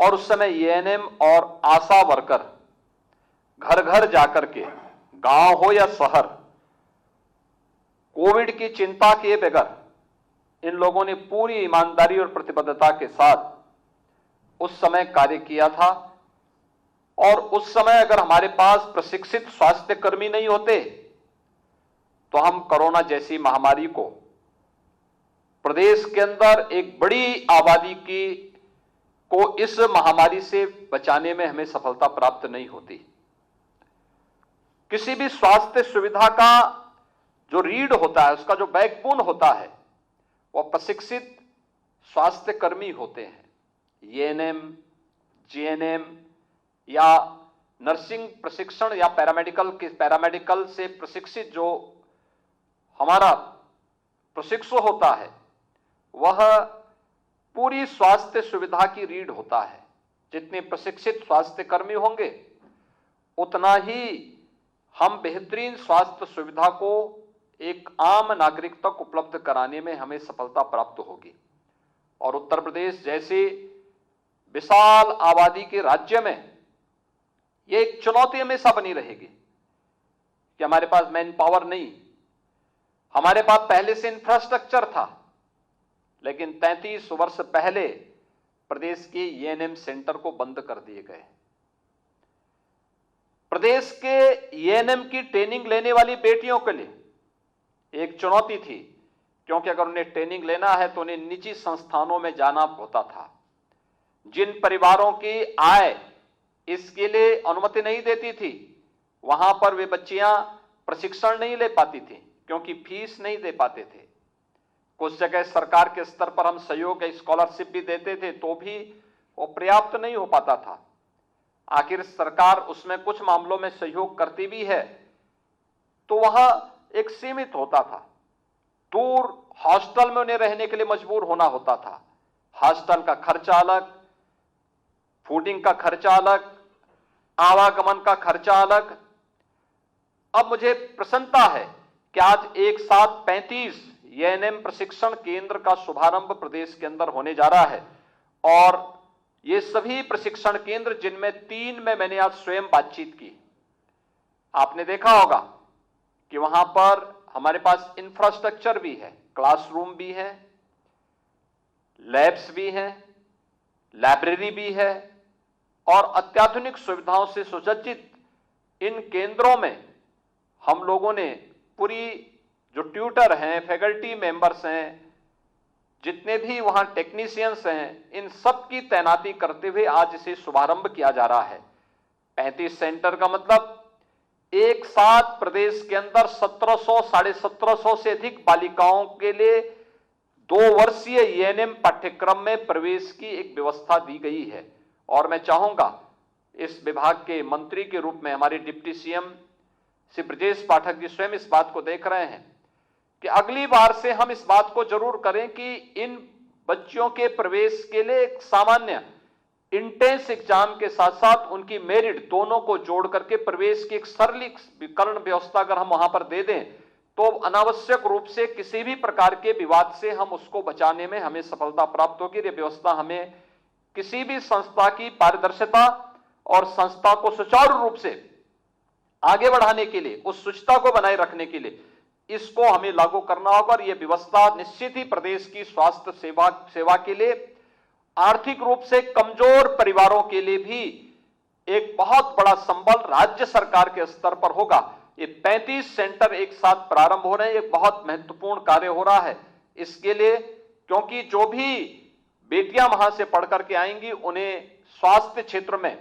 और उस समय एएनएम और आशा वर्कर घर घर जाकर के, गांव हो या शहर, कोविड की चिंता किए बगैर इन लोगों ने पूरी ईमानदारी और प्रतिबद्धता के साथ उस समय कार्य किया था। और उस समय अगर हमारे पास प्रशिक्षित स्वास्थ्य कर्मी नहीं होते तो हम कोरोना जैसी महामारी को, प्रदेश के अंदर एक बड़ी आबादी को इस महामारी से बचाने में हमें सफलता प्राप्त नहीं होती। किसी भी स्वास्थ्य सुविधा का जो रीढ़ होता है, उसका जो बैकबोन होता है, वह प्रशिक्षित स्वास्थ्य कर्मी होते हैं। एएनएम, जीएनएम या नर्सिंग प्रशिक्षण या पैरामेडिकल से प्रशिक्षित जो हमारा प्रशिक्षु होता है, वह पूरी स्वास्थ्य सुविधा की रीढ़ होता है। जितने प्रशिक्षित स्वास्थ्य कर्मी होंगे उतना ही हम बेहतरीन स्वास्थ्य सुविधा को एक आम नागरिक तक उपलब्ध कराने में हमें सफलता प्राप्त होगी। और उत्तर प्रदेश जैसे विशाल आबादी के राज्य में यह एक चुनौती हमेशा बनी रहेगी कि हमारे पास मैन पावर नहीं। हमारे पास पहले से इंफ्रास्ट्रक्चर था, लेकिन 33 वर्ष पहले प्रदेश के एएनएम सेंटर को बंद कर दिए गए। प्रदेश के एएनएम की ट्रेनिंग लेने वाली बेटियों के लिए एक चुनौती थी, क्योंकि अगर उन्हें ट्रेनिंग लेना है तो उन्हें निजी संस्थानों में जाना होता था। जिन परिवारों की आय इसके लिए अनुमति नहीं देती थी, वहां पर वे बच्चियां प्रशिक्षण नहीं ले पाती थी, क्योंकि फीस नहीं दे पाते थे। कुछ जगह सरकार के स्तर पर हम सहयोग या स्कॉलरशिप भी देते थे, तो भी वो पर्याप्त नहीं हो पाता था। आखिर सरकार उसमें कुछ मामलों में सहयोग करती भी है, तो वह एक सीमित होता था। दूर हॉस्टल में उन्हें रहने के लिए मजबूर होना होता था। हॉस्टल का खर्चा अलग, फूडिंग का खर्चा अलग, आवागमन का खर्चा अलग। अब मुझे प्रसन्नता है कि आज एक साथ 35 एएनएम प्रशिक्षण केंद्र का शुभारंभ प्रदेश के अंदर होने जा रहा है। और ये सभी प्रशिक्षण केंद्र, जिनमें 3 में मैंने आज स्वयं बातचीत की, आपने देखा होगा कि वहां पर हमारे पास इंफ्रास्ट्रक्चर भी है, क्लासरूम भी है, लैब्स भी हैं, लाइब्रेरी भी है, और अत्याधुनिक सुविधाओं से सुसज्जित इन केंद्रों में हम लोगों ने पूरी जो ट्यूटर हैं, फैकल्टी मेंबर्स हैं, जितने भी वहां टेक्नीशियंस हैं, इन सब की तैनाती करते हुए आज इसे शुभारंभ किया जा रहा है। 35 सेंटर का मतलब एक साथ प्रदेश के अंदर 1700, 1750 से अधिक बालिकाओं के लिए 2 वर्षीय एएनएम पाठ्यक्रम में प्रवेश की एक व्यवस्था दी गई है। और मैं चाहूंगा इस विभाग के मंत्री के रूप में हमारे डिप्टी सीएम श्री ब्रजेश पाठक जी स्वयं इस बात को देख रहे हैं कि अगली बार से हम इस बात को जरूर करें कि इन बच्चियों के प्रवेश के लिए एक सामान्य इंटेंस एग्जाम के साथ साथ उनकी मेरिट दोनों को जोड़ करके प्रवेश की एक सरलीकरण व्यवस्था अगर हम वहां पर दे दें, तो अनावश्यक रूप से किसी भी प्रकार के विवाद से हम उसको बचाने में हमें सफलता प्राप्त होगी। यह व्यवस्था हमें किसी भी संस्था की पारदर्शिता और संस्था को सुचारू रूप से आगे बढ़ाने के लिए, उस शुचिता को बनाए रखने के लिए इसको हमें लागू करना होगा। और यह व्यवस्था निश्चित ही प्रदेश की स्वास्थ्य सेवा के लिए, आर्थिक रूप से कमजोर परिवारों के लिए भी एक बहुत बड़ा संबल राज्य सरकार के स्तर पर होगा। ये 35 सेंटर एक साथ प्रारंभ हो रहे हैं, एक बहुत महत्वपूर्ण कार्य हो रहा है इसके लिए, क्योंकि जो भी बेटियां वहां से पढ़ करके आएंगी, उन्हें स्वास्थ्य क्षेत्र में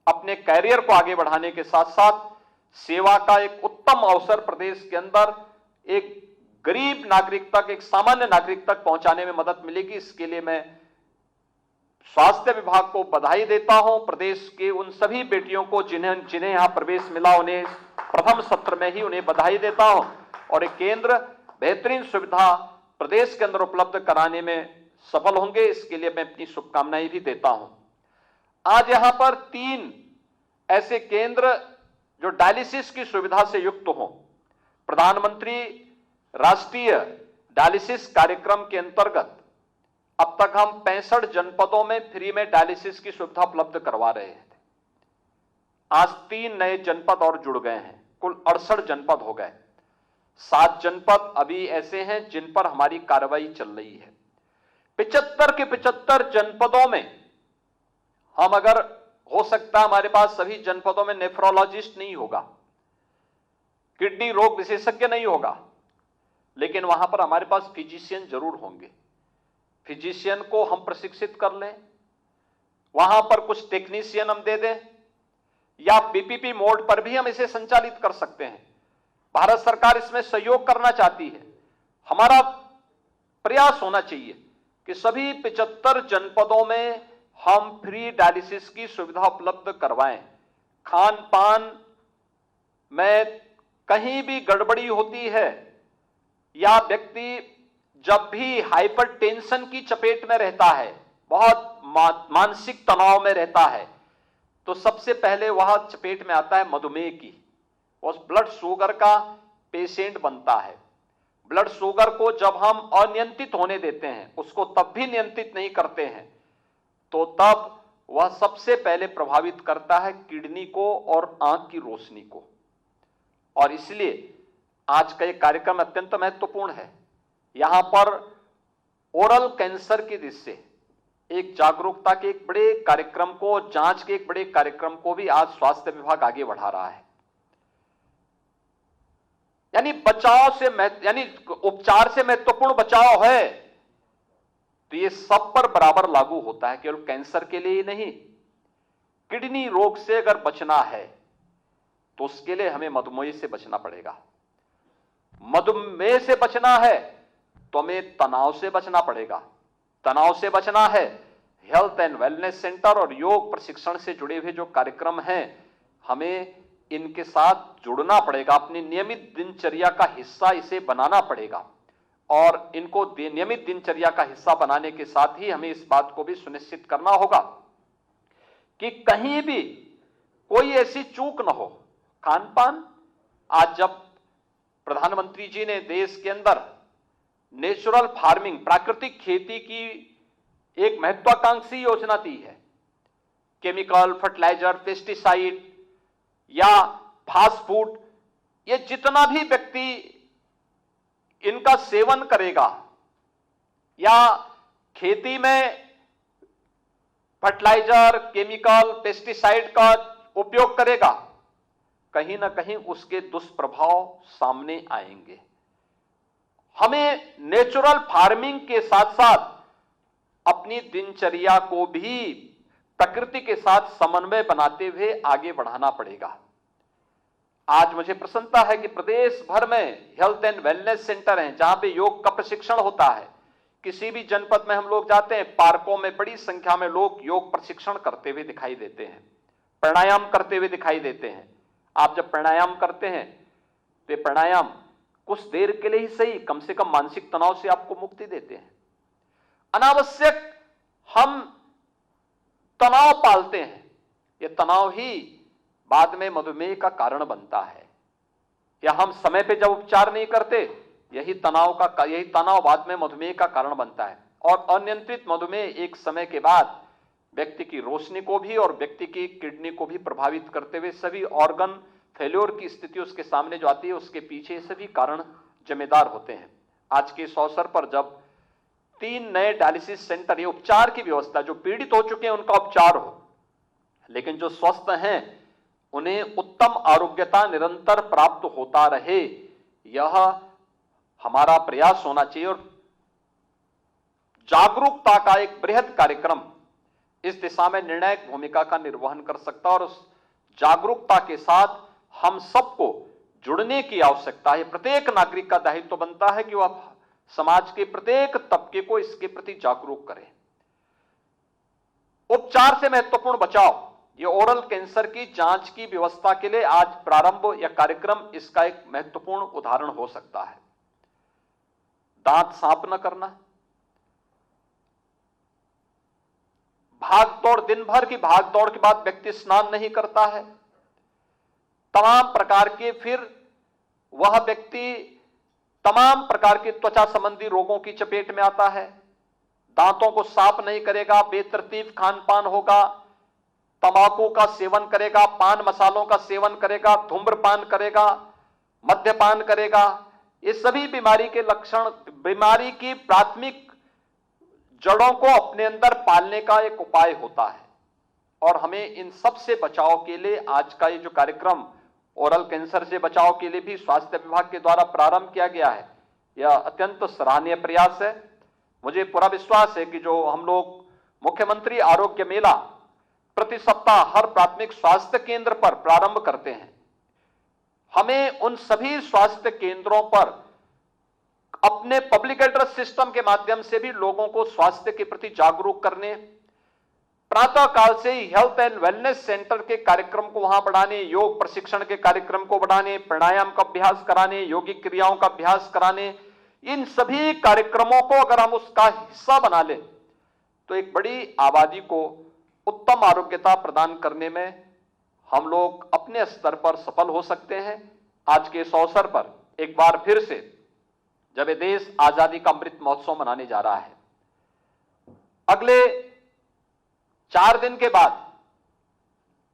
अपने कैरियर को आगे बढ़ाने के साथ साथ सेवा का एक उत्तम अवसर प्रदेश के अंदर एक गरीब नागरिक तक, एक सामान्य नागरिक तक पहुंचाने में मदद मिलेगी। इसके लिए मैं स्वास्थ्य विभाग को बधाई देता हूं। प्रदेश के उन सभी बेटियों को जिन्हें यहां प्रवेश मिला, उन्हें प्रथम सत्र में ही उन्हें बधाई देता हूं। और एक केंद्र बेहतरीन सुविधा प्रदेश के अंदर उपलब्ध कराने में सफल होंगे, इसके लिए मैं अपनी शुभकामनाएं भी देता हूं। आज यहां पर 3 ऐसे केंद्र जो डायलिसिस की सुविधा से युक्त हों, प्रधानमंत्री राष्ट्रीय डायलिसिस कार्यक्रम के अंतर्गत अब तक हम 65 जनपदों में फ्री में डायलिसिस की सुविधा उपलब्ध करवा रहे थे। आज 3 नए जनपद और जुड़ गए हैं, कुल 68 जनपद हो गए। 7 जनपद अभी ऐसे हैं जिन पर हमारी कार्रवाई चल रही है। 75 के 75 जनपदों में हम, अगर हो सकता है हमारे पास सभी जनपदों में नेफ्रोलॉजिस्ट नहीं होगा, किडनी रोग विशेषज्ञ नहीं होगा, लेकिन वहां पर हमारे पास फिजिशियन जरूर होंगे। फिजिशियन को हम प्रशिक्षित कर लें, वहां पर कुछ टेक्नीशियन हम दे दें, या पीपीपी मोड पर भी हम इसे संचालित कर सकते हैं। भारत सरकार इसमें सहयोग करना चाहती है। हमारा प्रयास होना चाहिए कि सभी 75 जनपदों में हम फ्री डायलिसिस की सुविधा उपलब्ध करवाएं। खान पान में कहीं भी गड़बड़ी होती है या व्यक्ति जब भी हाइपरटेंशन की चपेट में रहता है, बहुत मानसिक तनाव में रहता है, तो सबसे पहले वह चपेट में आता है मधुमेह की। उस ब्लड शुगर का पेशेंट बनता है। ब्लड शुगर को जब हम अनियंत्रित होने देते हैं, उसको तब भी नियंत्रित नहीं करते हैं, तो तब वह सबसे पहले प्रभावित करता है किडनी को और आंख की रोशनी को। और इसलिए आज का यह कार्यक्रम अत्यंत महत्वपूर्ण है। यहां पर ओरल कैंसर की दृष्टि से एक जागरूकता के एक बड़े कार्यक्रम को, जांच के एक बड़े कार्यक्रम को भी आज स्वास्थ्य विभाग आगे बढ़ा रहा है। यानी बचाव से, यानी उपचार से महत्वपूर्ण बचाव है, तो ये सब पर बराबर लागू होता है, केवल कैंसर के लिए ही नहीं। किडनी रोग से अगर बचना है तो उसके लिए हमें मधुमेह से बचना पड़ेगा। मधुमेह से बचना है तो हमें तनाव से बचना पड़ेगा। तनाव से बचना है, हेल्थ एंड वेलनेस सेंटर और योग प्रशिक्षण से जुड़े हुए जो कार्यक्रम हैं, हमें इनके साथ जुड़ना पड़ेगा। अपनी नियमित दिनचर्या का हिस्सा इसे बनाना पड़ेगा, और इनको नियमित दिनचर्या का हिस्सा बनाने के साथ ही हमें इस बात को भी सुनिश्चित करना होगा कि कहीं भी कोई ऐसी चूक न हो। खान पान, आज जब प्रधानमंत्री जी ने देश के अंदर नेचुरल फार्मिंग, प्राकृतिक खेती की एक महत्वाकांक्षी योजना दी है, केमिकल, फर्टिलाइजर, पेस्टिसाइड या फास्ट फूड, ये जितना भी व्यक्ति इनका सेवन करेगा या खेती में फर्टिलाइजर, केमिकल, पेस्टिसाइड का उपयोग करेगा, कहीं ना कहीं उसके दुष्प्रभाव सामने आएंगे। हमें नेचुरल फार्मिंग के साथ साथ अपनी दिनचर्या को भी प्रकृति के साथ समन्वय बनाते हुए आगे बढ़ाना पड़ेगा। आज मुझे प्रसन्नता है कि प्रदेश भर में हेल्थ एंड वेलनेस सेंटर हैं जहां पे योग का प्रशिक्षण होता है। किसी भी जनपद में हम लोग जाते हैं, पार्कों में बड़ी संख्या में लोग योग प्रशिक्षण करते हुए दिखाई देते हैं, प्राणायाम करते हुए दिखाई देते हैं। आप जब प्राणायाम करते हैं तो प्राणायाम कुछ देर के लिए ही सही, कम से कम मानसिक तनाव से आपको मुक्ति देते हैं। अनावश्यक हम तनाव पालते हैं, यह तनाव ही बाद में मधुमेह का कारण बनता है। या हम समय पे जब उपचार नहीं करते, यही तनाव बाद में मधुमेह का कारण बनता है। और अनियंत्रित मधुमेह एक समय के बाद व्यक्ति की रोशनी को भी और व्यक्ति की किडनी को भी प्रभावित करते हुए सभी ऑर्गन फेल्योर की स्थिति उसके सामने जो आती है, उसके पीछे सभी कारण जिम्मेदार होते हैं। आज के इस अवसर पर जब 3 नए डायलिसिस सेंटर, ये उपचार की व्यवस्था, जो पीड़ित हो चुके हैं उनका उपचार हो, लेकिन जो स्वस्थ हैं उन्हें उत्तम आरोग्यता निरंतर प्राप्त होता रहे, यह हमारा प्रयास होना चाहिए। और जागरूकता का एक बृहद कार्यक्रम इस दिशा में निर्णायक भूमिका का निर्वहन कर सकता है, और उस जागरूकता के साथ हम सबको जुड़ने की आवश्यकता है। प्रत्येक नागरिक का दायित्व बनता है कि वह समाज के प्रत्येक तबके को इसके प्रति जागरूक करे। उपचार से महत्वपूर्ण बचाव, ये ओरल कैंसर की जांच की व्यवस्था के लिए आज प्रारंभ या कार्यक्रम इसका एक महत्वपूर्ण उदाहरण हो सकता है। दांत साफ न करना, भागदौड़, दिन भर की भागदौड़ के बाद व्यक्ति स्नान नहीं करता है, तमाम प्रकार के, फिर वह व्यक्ति तमाम प्रकार के त्वचा संबंधी रोगों की चपेट में आता है। दांतों को साफ नहीं करेगा, बेतरतीब खान पान होगा, तंबाकू का सेवन करेगा, पान मसालों का सेवन करेगा, धूम्रपान करेगा, मद्यपान करेगा, ये सभी बीमारी के लक्षण, बीमारी की प्राथमिक जड़ों को अपने अंदर पालने का एक उपाय होता है। और हमें इन सब से बचाव के लिए आज का ये जो कार्यक्रम ओरल कैंसर से बचाव के लिए भी स्वास्थ्य विभाग के द्वारा प्रारंभ किया गया है, यह अत्यंत सराहनीय प्रयास है। मुझे पूरा विश्वास है कि जो हम लोग मुख्यमंत्री आरोग्य मेला प्रति सप्ताह हर प्राथमिक स्वास्थ्य केंद्र पर प्रारंभ करते हैं, हमें उन सभी स्वास्थ्य केंद्रों पर अपने पब्लिक एड्रेस सिस्टम के माध्यम से भी लोगों को स्वास्थ्य के प्रति जागरूक करने, प्रातः काल से ही हेल्थ एंड वेलनेस सेंटर के कार्यक्रम को वहां बढ़ाने, योग प्रशिक्षण के कार्यक्रम को बढ़ाने, प्राणायाम का अभ्यास कराने, योगिक क्रियाओं का अभ्यास कराने, इन सभी कार्यक्रमों को अगर हम उसका हिस्सा बना लें तो एक बड़ी आबादी को उत्तम आरोग्यता प्रदान करने में हम लोग अपने स्तर पर सफल हो सकते हैं। आज के इस अवसर पर एक बार फिर से जब ये देश आजादी का अमृत महोत्सव मनाने जा रहा है, अगले 4 दिन के बाद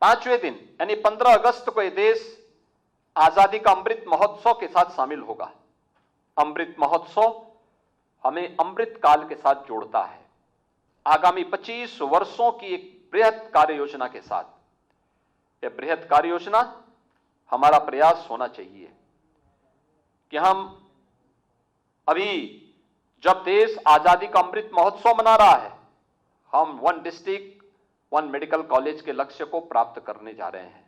5वें दिन यानी 15 अगस्त को यह देश आजादी का अमृत महोत्सव के साथ शामिल होगा। अमृत महोत्सव हमें अमृत काल के साथ जोड़ता है, आगामी 25 वर्षों की एक बृहद कार्य योजना के साथ। यह बृहद कार्य योजना हमारा प्रयास होना चाहिए कि हम अभी जब देश आजादी का अमृत महोत्सव मना रहा है, हम 1 डिस्ट्रिक्ट 1 मेडिकल कॉलेज के लक्ष्य को प्राप्त करने जा रहे हैं।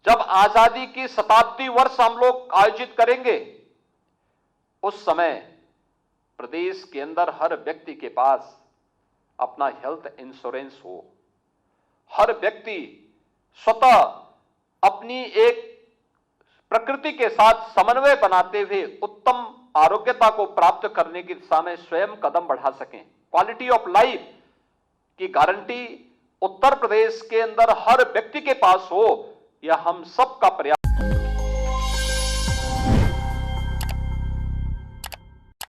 जब आजादी की शताब्दी वर्ष हम लोग आयोजित करेंगे, उस समय प्रदेश के अंदर हर व्यक्ति के पास अपना हेल्थ इंश्योरेंस हो, हर व्यक्ति स्वतः अपनी एक प्रकृति के साथ समन्वय बनाते हुए उत्तम आरोग्यता को प्राप्त करने की दिशा में स्वयं कदम बढ़ा सकें। क्वालिटी ऑफ लाइफ की गारंटी उत्तर प्रदेश के अंदर हर व्यक्ति के पास हो, यह हम सब का प्रयास